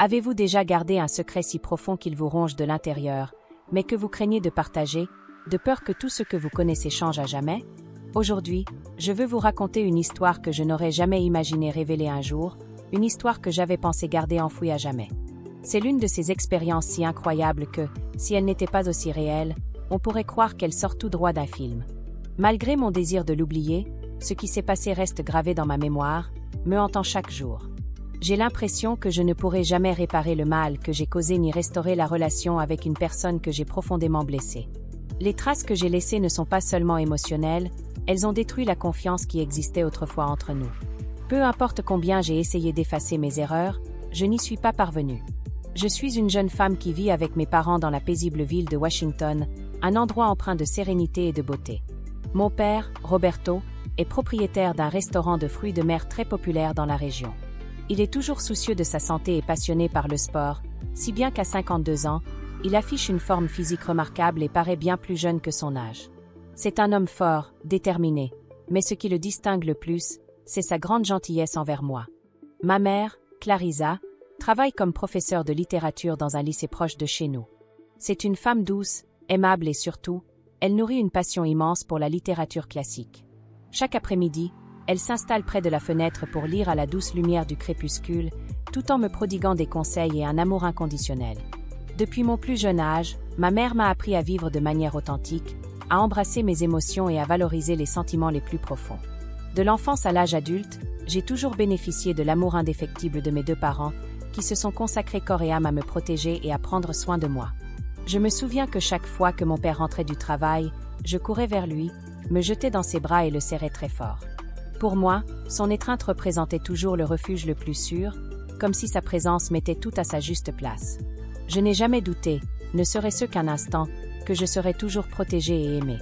Avez-vous déjà gardé un secret si profond qu'il vous ronge de l'intérieur, mais que vous craignez de partager, de peur que tout ce que vous connaissez change à jamais? Aujourd'hui, je veux vous raconter une histoire que je n'aurais jamais imaginé révéler un jour, une histoire que j'avais pensé garder enfouie à jamais. C'est l'une de ces expériences si incroyables que, si elle n'était pas aussi réelle, on pourrait croire qu'elle sort tout droit d'un film. Malgré mon désir de l'oublier, ce qui s'est passé reste gravé dans ma mémoire, me hantant chaque jour. J'ai l'impression que je ne pourrai jamais réparer le mal que j'ai causé ni restaurer la relation avec une personne que j'ai profondément blessée. Les traces que j'ai laissées ne sont pas seulement émotionnelles, elles ont détruit la confiance qui existait autrefois entre nous. Peu importe combien j'ai essayé d'effacer mes erreurs, je n'y suis pas parvenue. Je suis une jeune femme qui vit avec mes parents dans la paisible ville de Washington, un endroit empreint de sérénité et de beauté. Mon père, Roberto, est propriétaire d'un restaurant de fruits de mer très populaire dans la région. Il est toujours soucieux de sa santé et passionné par le sport, si bien qu'à 52 ans, il affiche une forme physique remarquable et paraît bien plus jeune que son âge. C'est un homme fort, déterminé, mais ce qui le distingue le plus, c'est sa grande gentillesse envers moi. Ma mère, Clarissa, travaille comme professeure de littérature dans un lycée proche de chez nous. C'est une femme douce, aimable et surtout, elle nourrit une passion immense pour la littérature classique. Chaque après-midi, elle s'installe près de la fenêtre pour lire à la douce lumière du crépuscule, tout en me prodiguant des conseils et un amour inconditionnel. Depuis mon plus jeune âge, ma mère m'a appris à vivre de manière authentique, à embrasser mes émotions et à valoriser les sentiments les plus profonds. De l'enfance à l'âge adulte, j'ai toujours bénéficié de l'amour indéfectible de mes deux parents, qui se sont consacrés corps et âme à me protéger et à prendre soin de moi. Je me souviens que chaque fois que mon père rentrait du travail, je courais vers lui, me jetais dans ses bras et le serrais très fort. Pour moi, son étreinte représentait toujours le refuge le plus sûr, comme si sa présence mettait tout à sa juste place. Je n'ai jamais douté, ne serait-ce qu'un instant, que je serais toujours protégée et aimée.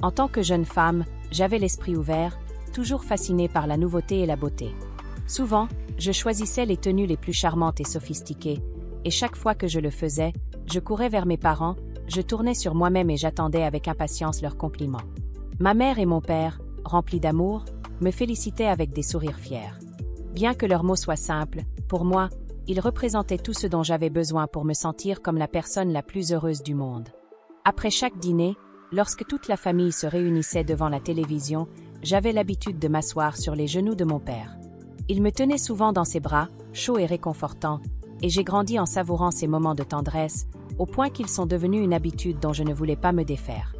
En tant que jeune femme, j'avais l'esprit ouvert, toujours fascinée par la nouveauté et la beauté. Souvent, je choisissais les tenues les plus charmantes et sophistiquées, et chaque fois que je le faisais, je courais vers mes parents, je tournais sur moi-même et j'attendais avec impatience leurs compliments. Ma mère et mon père, remplis d'amour, me félicitaient avec des sourires fiers. Bien que leurs mots soient simples, pour moi, ils représentaient tout ce dont j'avais besoin pour me sentir comme la personne la plus heureuse du monde. Après chaque dîner, lorsque toute la famille se réunissait devant la télévision, j'avais l'habitude de m'asseoir sur les genoux de mon père. Il me tenait souvent dans ses bras, chaud et réconfortant, et j'ai grandi en savourant ces moments de tendresse, au point qu'ils sont devenus une habitude dont je ne voulais pas me défaire.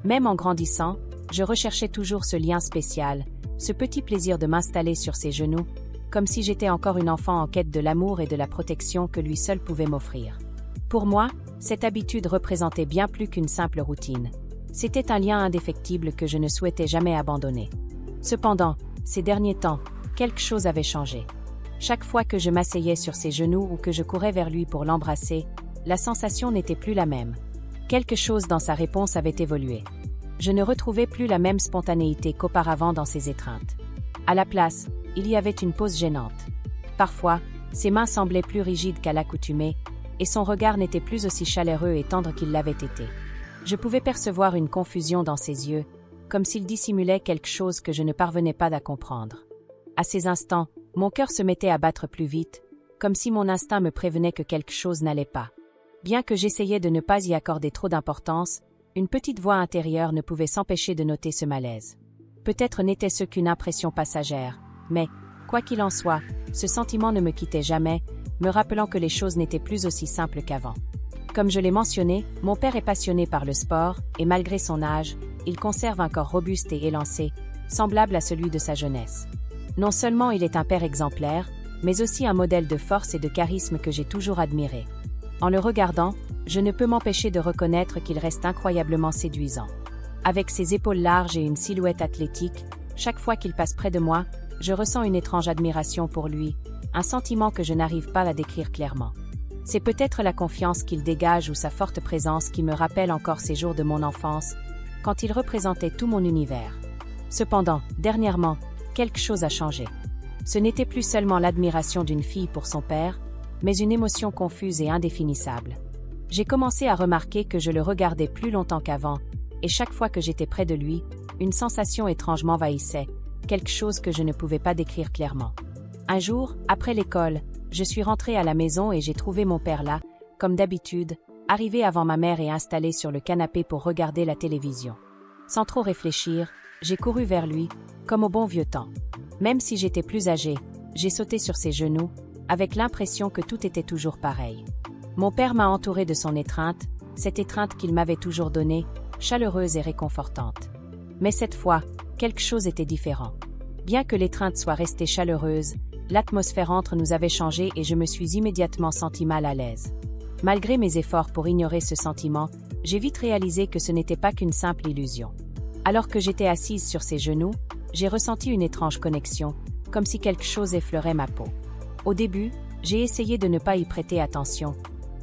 Même en grandissant, je recherchais toujours ce lien spécial, ce petit plaisir de m'installer sur ses genoux, comme si j'étais encore une enfant en quête de l'amour et de la protection que lui seul pouvait m'offrir. Pour moi, cette habitude représentait bien plus qu'une simple routine. C'était un lien indéfectible que je ne souhaitais jamais abandonner. Cependant, ces derniers temps, quelque chose avait changé. Chaque fois que je m'asseyais sur ses genoux ou que je courais vers lui pour l'embrasser, la sensation n'était plus la même. Quelque chose dans sa réponse avait évolué. Je ne retrouvais plus la même spontanéité qu'auparavant dans ses étreintes. À la place, il y avait une pause gênante. Parfois, ses mains semblaient plus rigides qu'à l'accoutumée, et son regard n'était plus aussi chaleureux et tendre qu'il l'avait été. Je pouvais percevoir une confusion dans ses yeux, comme s'il dissimulait quelque chose que je ne parvenais pas à comprendre. À ces instants, mon cœur se mettait à battre plus vite, comme si mon instinct me prévenait que quelque chose n'allait pas. Bien que j'essayais de ne pas y accorder trop d'importance, une petite voix intérieure ne pouvait s'empêcher de noter ce malaise. Peut-être n'était-ce qu'une impression passagère, mais, quoi qu'il en soit, ce sentiment ne me quittait jamais, me rappelant que les choses n'étaient plus aussi simples qu'avant. Comme je l'ai mentionné, mon père est passionné par le sport, et malgré son âge, il conserve un corps robuste et élancé, semblable à celui de sa jeunesse. Non seulement il est un père exemplaire, mais aussi un modèle de force et de charisme que j'ai toujours admiré. En le regardant, je ne peux m'empêcher de reconnaître qu'il reste incroyablement séduisant. Avec ses épaules larges et une silhouette athlétique, chaque fois qu'il passe près de moi, je ressens une étrange admiration pour lui, un sentiment que je n'arrive pas à décrire clairement. C'est peut-être la confiance qu'il dégage ou sa forte présence qui me rappelle encore ces jours de mon enfance, quand il représentait tout mon univers. Cependant, dernièrement, quelque chose a changé. Ce n'était plus seulement l'admiration d'une fille pour son père, mais une émotion confuse et indéfinissable. J'ai commencé à remarquer que je le regardais plus longtemps qu'avant, et chaque fois que j'étais près de lui, une sensation étrange m'envahissait, quelque chose que je ne pouvais pas décrire clairement. Un jour, après l'école, je suis rentrée à la maison et j'ai trouvé mon père là, comme d'habitude, arrivé avant ma mère et installé sur le canapé pour regarder la télévision. Sans trop réfléchir, j'ai couru vers lui, comme au bon vieux temps. Même si j'étais plus âgée, j'ai sauté sur ses genoux, avec l'impression que tout était toujours pareil. Mon père m'a entourée de son étreinte, cette étreinte qu'il m'avait toujours donnée, chaleureuse et réconfortante. Mais cette fois, quelque chose était différent. Bien que l'étreinte soit restée chaleureuse, l'atmosphère entre nous avait changé et je me suis immédiatement sentie mal à l'aise. Malgré mes efforts pour ignorer ce sentiment, j'ai vite réalisé que ce n'était pas qu'une simple illusion. Alors que j'étais assise sur ses genoux, j'ai ressenti une étrange connexion, comme si quelque chose effleurait ma peau. Au début, j'ai essayé de ne pas y prêter attention,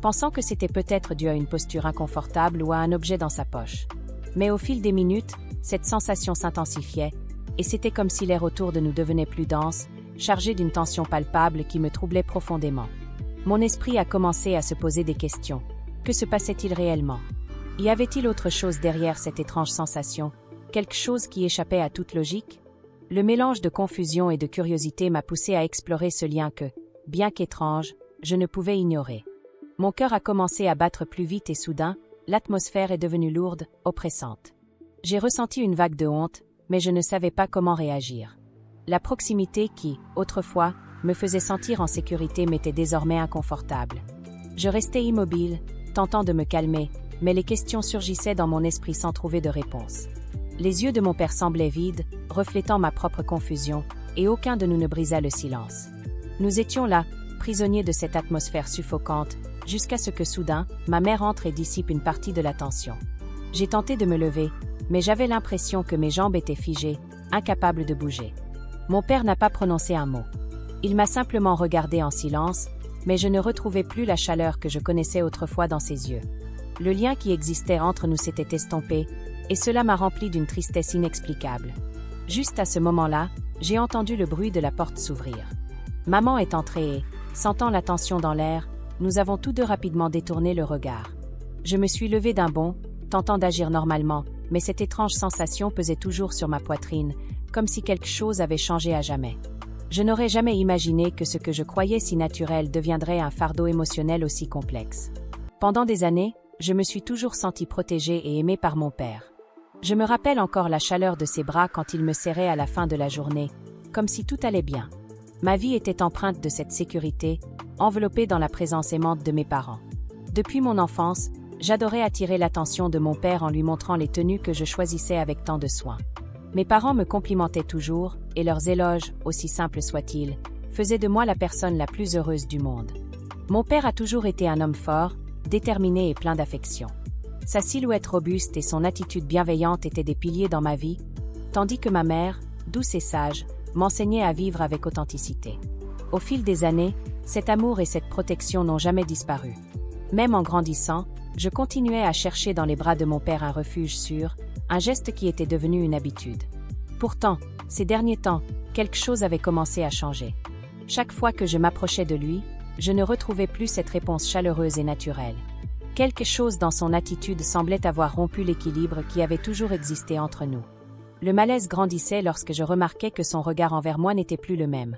pensant que c'était peut-être dû à une posture inconfortable ou à un objet dans sa poche. Mais au fil des minutes, cette sensation s'intensifiait, et c'était comme si l'air autour de nous devenait plus dense, chargé d'une tension palpable qui me troublait profondément. Mon esprit a commencé à se poser des questions. Que se passait-il réellement? Y avait-il autre chose derrière cette étrange sensation, quelque chose qui échappait à toute logique? Le mélange de confusion et de curiosité m'a poussé à explorer ce lien que, bien qu'étrange, je ne pouvais ignorer. Mon cœur a commencé à battre plus vite et soudain, l'atmosphère est devenue lourde, oppressante. J'ai ressenti une vague de honte, mais je ne savais pas comment réagir. La proximité qui, autrefois, me faisait sentir en sécurité m'était désormais inconfortable. Je restais immobile, tentant de me calmer, mais les questions surgissaient dans mon esprit sans trouver de réponse. Les yeux de mon père semblaient vides, reflétant ma propre confusion, et aucun de nous ne brisa le silence. Nous étions là, prisonniers de cette atmosphère suffocante, jusqu'à ce que soudain, ma mère entre et dissipe une partie de la tension. J'ai tenté de me lever, mais j'avais l'impression que mes jambes étaient figées, incapables de bouger. Mon père n'a pas prononcé un mot. Il m'a simplement regardé en silence, mais je ne retrouvais plus la chaleur que je connaissais autrefois dans ses yeux. Le lien qui existait entre nous s'était estompé, et cela m'a rempli d'une tristesse inexplicable. Juste à ce moment-là, j'ai entendu le bruit de la porte s'ouvrir. Maman est entrée et, sentant la tension dans l'air, nous avons tous deux rapidement détourné le regard. Je me suis levée d'un bond, tentant d'agir normalement, mais cette étrange sensation pesait toujours sur ma poitrine, comme si quelque chose avait changé à jamais. Je n'aurais jamais imaginé que ce que je croyais si naturel deviendrait un fardeau émotionnel aussi complexe. Pendant des années, je me suis toujours sentie protégée et aimée par mon père. Je me rappelle encore la chaleur de ses bras quand il me serrait à la fin de la journée, comme si tout allait bien. Ma vie était empreinte de cette sécurité, enveloppée dans la présence aimante de mes parents. Depuis mon enfance, j'adorais attirer l'attention de mon père en lui montrant les tenues que je choisissais avec tant de soin. Mes parents me complimentaient toujours, et leurs éloges, aussi simples soient-ils, faisaient de moi la personne la plus heureuse du monde. Mon père a toujours été un homme fort, déterminé et plein d'affection. Sa silhouette robuste et son attitude bienveillante étaient des piliers dans ma vie, tandis que ma mère, douce et sage, m'enseignait à vivre avec authenticité. Au fil des années, cet amour et cette protection n'ont jamais disparu. Même en grandissant, je continuais à chercher dans les bras de mon père un refuge sûr, un geste qui était devenu une habitude. Pourtant, ces derniers temps, quelque chose avait commencé à changer. Chaque fois que je m'approchais de lui, je ne retrouvais plus cette réponse chaleureuse et naturelle. Quelque chose dans son attitude semblait avoir rompu l'équilibre qui avait toujours existé entre nous. Le malaise grandissait lorsque je remarquais que son regard envers moi n'était plus le même.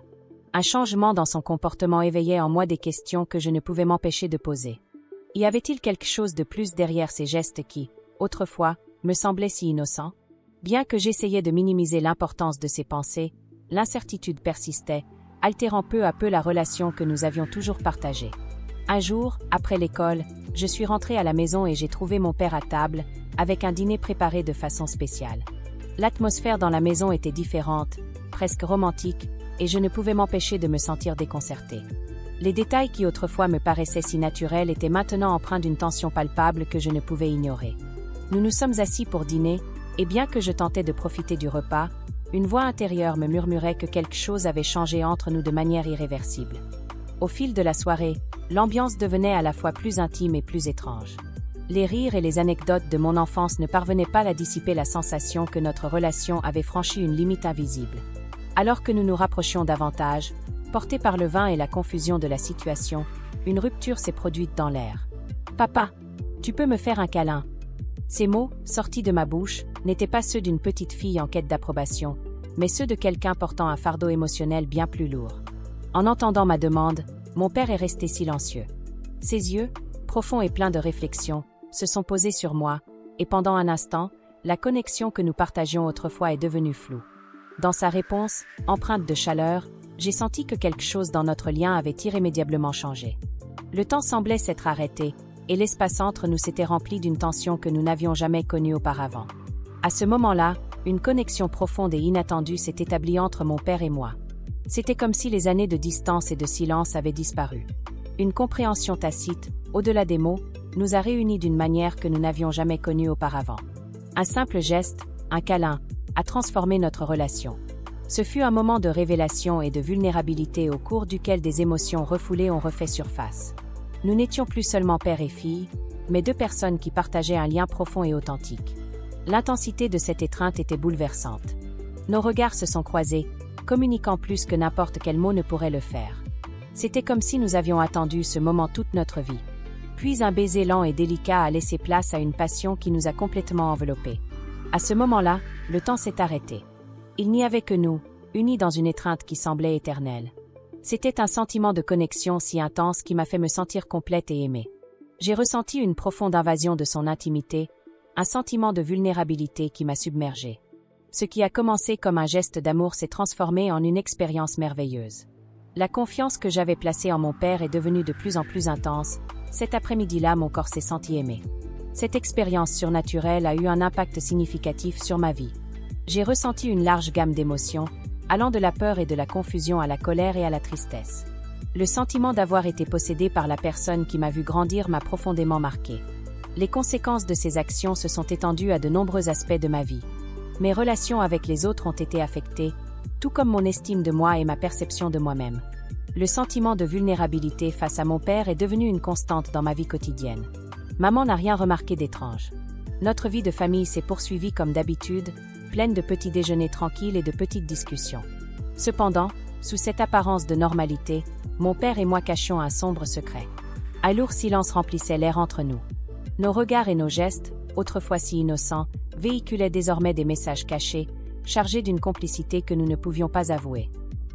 Un changement dans son comportement éveillait en moi des questions que je ne pouvais m'empêcher de poser. Y avait-il quelque chose de plus derrière ces gestes qui, autrefois, me semblaient si innocents? Bien que j'essayais de minimiser l'importance de ses pensées, l'incertitude persistait, altérant peu à peu la relation que nous avions toujours partagée. Un jour, après l'école, je suis rentrée à la maison et j'ai trouvé mon père à table, avec un dîner préparé de façon spéciale. L'atmosphère dans la maison était différente, presque romantique, et je ne pouvais m'empêcher de me sentir déconcertée. Les détails qui autrefois me paraissaient si naturels étaient maintenant empreints d'une tension palpable que je ne pouvais ignorer. Nous nous sommes assis pour dîner, et bien que je tentais de profiter du repas, une voix intérieure me murmurait que quelque chose avait changé entre nous de manière irréversible. Au fil de la soirée, l'ambiance devenait à la fois plus intime et plus étrange. Les rires et les anecdotes de mon enfance ne parvenaient pas à dissiper la sensation que notre relation avait franchi une limite invisible. Alors que nous nous rapprochions davantage, portés par le vin et la confusion de la situation, une rupture s'est produite dans l'air. « Papa, tu peux me faire un câlin ?» Ces mots, sortis de ma bouche, n'étaient pas ceux d'une petite fille en quête d'approbation, mais ceux de quelqu'un portant un fardeau émotionnel bien plus lourd. En entendant ma demande, Mon père est resté silencieux. Ses yeux, profonds et pleins de réflexion, se sont posés sur moi, et pendant un instant, la connexion que nous partagions autrefois est devenue floue. Dans sa réponse, empreinte de chaleur, j'ai senti que quelque chose dans notre lien avait irrémédiablement changé. Le temps semblait s'être arrêté, et l'espace entre nous s'était rempli d'une tension que nous n'avions jamais connue auparavant. À ce moment-là, une connexion profonde et inattendue s'est établie entre mon père et moi. C'était comme si les années de distance et de silence avaient disparu. Une compréhension tacite, au-delà des mots, nous a réunis d'une manière que nous n'avions jamais connue auparavant. Un simple geste, un câlin, a transformé notre relation. Ce fut un moment de révélation et de vulnérabilité au cours duquel des émotions refoulées ont refait surface. Nous n'étions plus seulement père et fille, mais deux personnes qui partageaient un lien profond et authentique. L'intensité de cette étreinte était bouleversante. Nos regards se sont croisés, communiquant plus que n'importe quel mot ne pourrait le faire. C'était comme si nous avions attendu ce moment toute notre vie. Puis un baiser lent et délicat a laissé place à une passion qui nous a complètement enveloppés. À ce moment-là, le temps s'est arrêté. Il n'y avait que nous, unis dans une étreinte qui semblait éternelle. C'était un sentiment de connexion si intense qui m'a fait me sentir complète et aimée. J'ai ressenti une profonde invasion de son intimité, un sentiment de vulnérabilité qui m'a submergée. Ce qui a commencé comme un geste d'amour s'est transformé en une expérience merveilleuse. La confiance que j'avais placée en mon père est devenue de plus en plus intense. Cet après-midi-là, mon corps s'est senti aimé. Cette expérience surnaturelle a eu un impact significatif sur ma vie. J'ai ressenti une large gamme d'émotions, allant de la peur et de la confusion à la colère et à la tristesse. Le sentiment d'avoir été possédé par la personne qui m'a vu grandir m'a profondément marqué. Les conséquences de ces actions se sont étendues à de nombreux aspects de ma vie. Mes relations avec les autres ont été affectées, tout comme mon estime de moi et ma perception de moi-même. Le sentiment de vulnérabilité face à mon père est devenu une constante dans ma vie quotidienne. Maman n'a rien remarqué d'étrange. Notre vie de famille s'est poursuivie comme d'habitude, pleine de petits déjeuners tranquilles et de petites discussions. Cependant, sous cette apparence de normalité, mon père et moi cachions un sombre secret. Un lourd silence remplissait l'air entre nous. Nos regards et nos gestes, autrefois si innocents, véhiculaient désormais des messages cachés, chargés d'une complicité que nous ne pouvions pas avouer.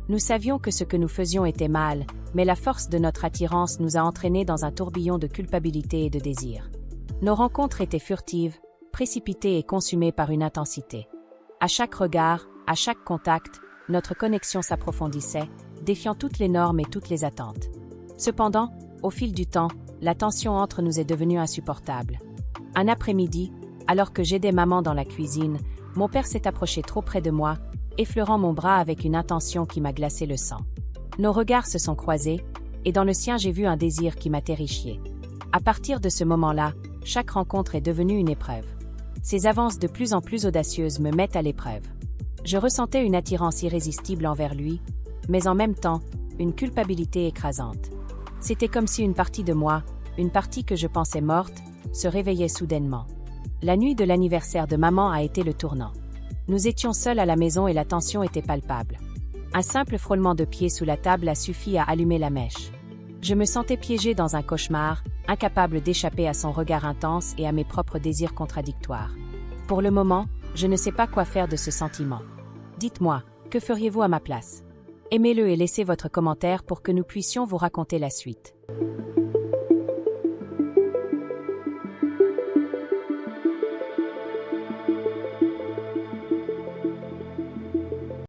Nous savions que ce que nous faisions était mal, mais la force de notre attirance nous a entraînés dans un tourbillon de culpabilité et de désir. Nos rencontres étaient furtives, précipitées et consumées par une intensité. À chaque regard, à chaque contact, notre connexion s'approfondissait, défiant toutes les normes et toutes les attentes. Cependant, au fil du temps, la tension entre nous est devenue insupportable. Un après-midi, alors que j'aidais maman dans la cuisine, mon père s'est approché trop près de moi, effleurant mon bras avec une intention qui m'a glacé le sang. Nos regards se sont croisés, et dans le sien j'ai vu un désir qui m'a terrifié. À partir de ce moment-là, chaque rencontre est devenue une épreuve. Ces avances de plus en plus audacieuses me mettent à l'épreuve. Je ressentais une attirance irrésistible envers lui, mais en même temps, une culpabilité écrasante. C'était comme si une partie de moi, une partie que je pensais morte, se réveillait soudainement. La nuit de l'anniversaire de maman a été le tournant. Nous étions seuls à la maison et la tension était palpable. Un simple frôlement de pieds sous la table a suffi à allumer la mèche. Je me sentais piégée dans un cauchemar, incapable d'échapper à son regard intense et à mes propres désirs contradictoires. Pour le moment, je ne sais pas quoi faire de ce sentiment. Dites-moi, que feriez-vous à ma place? Aimez-le et laissez votre commentaire pour que nous puissions vous raconter la suite.